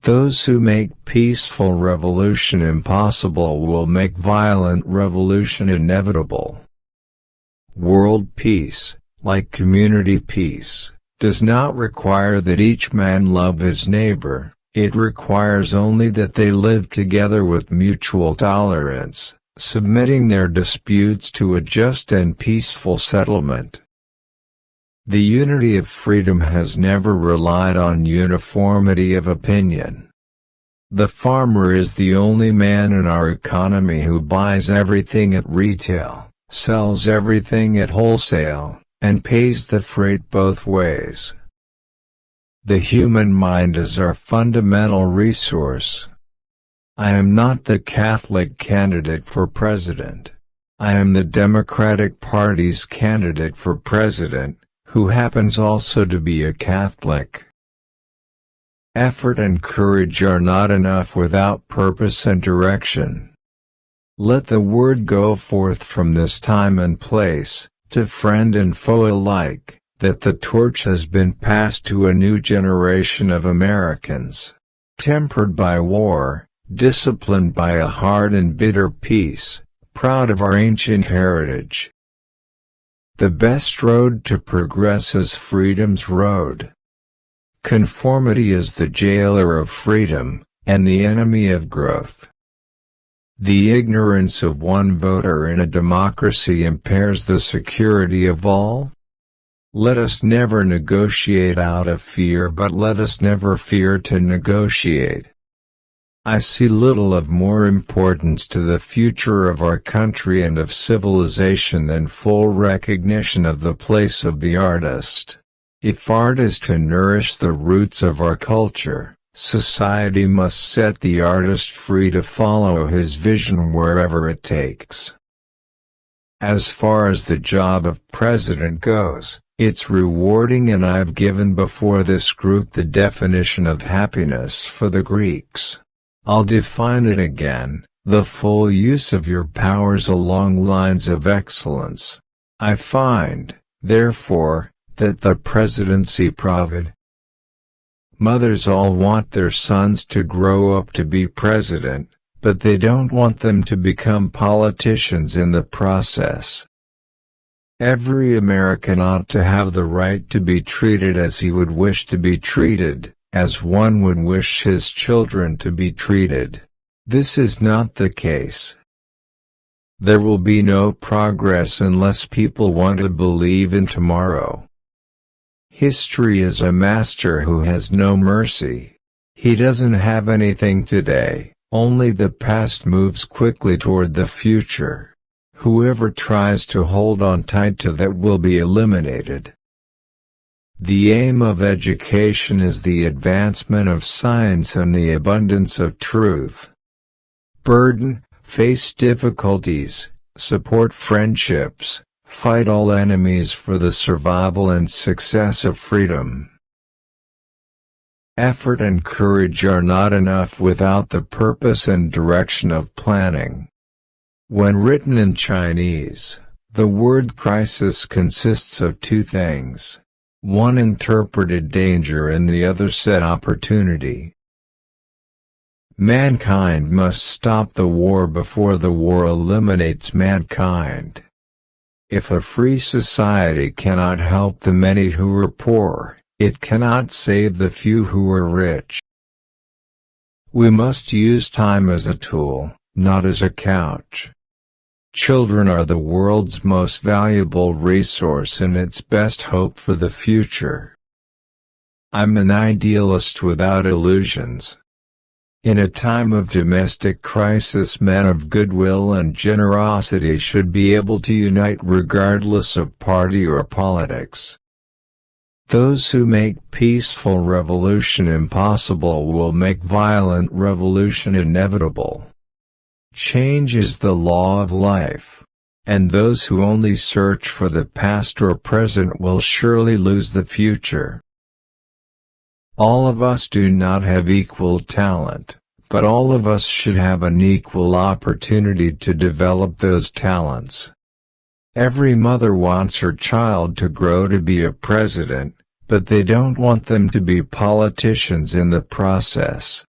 Those who make peaceful revolution impossible will make violent revolution inevitable. World peace, like community peace, does not require that each man love his neighbor, it requires only that they live together with mutual tolerance, submitting their disputes to a just and peaceful settlement. The unity of freedom has never relied on uniformity of opinion. The farmer is the only man in our economy who buys everything at retail, sells everything at wholesale, and pays the freight both ways. The human mind is our fundamental resource. I am not the Catholic candidate for president. I am the Democratic Party's candidate for president, who happens also to be a Catholic. Effort and courage are not enough without purpose and direction. Let the word go forth from this time and place, to friend and foe alike, that the torch has been passed to a new generation of Americans, tempered by war, disciplined by a hard and bitter peace, proud of our ancient heritage. The best road to progress is freedom's road. Conformity is the jailer of freedom, and the enemy of growth. The ignorance of one voter in a democracy impairs the security of all. Let us never negotiate out of fear, but let us never fear to negotiate. I see little of more importance to the future of our country and of civilization than full recognition of the place of the artist. If art is to nourish the roots of our culture, society must set the artist free to follow his vision wherever it takes. As far as the job of president goes, it's rewarding, and I've given before this group the definition of happiness for the Greeks. I'll define it again: the full use of your powers along lines of excellence. I find, therefore, that the presidency proved. Mothers all want their sons to grow up to be president, but they don't want them to become politicians in the process. Every American ought to have the right to be treated as he would wish to be treated, as one would wish his children to be treated. This is not the case. There will be no progress unless people want to believe in tomorrow. History is a master who has no mercy. He doesn't have anything today, only the past moves quickly toward the future. Whoever tries to hold on tight to that will be eliminated. The aim of education is the advancement of science and the abundance of truth. Face difficulties, support friendships, fight all enemies for the survival and success of freedom. Effort and courage are not enough without the purpose and direction of planning. When written in Chinese, the word crisis consists of two things. One interpreted danger and the other said opportunity. Mankind must stop the war before the war eliminates mankind. If a free society cannot help the many who are poor, it cannot save the few who are rich. We must use time as a tool, not as a couch. Children are the world's most valuable resource and its best hope for the future. I'm an idealist without illusions. In a time of domestic crisis, men of goodwill and generosity should be able to unite regardless of party or politics. Those who make peaceful revolution impossible will make violent revolution inevitable. Change is the law of life, and those who only search for the past or present will surely lose the future. All of us do not have equal talent, but all of us should have an equal opportunity to develop those talents. Every mother wants her child to grow to be a president, but they don't want them to be politicians in the process.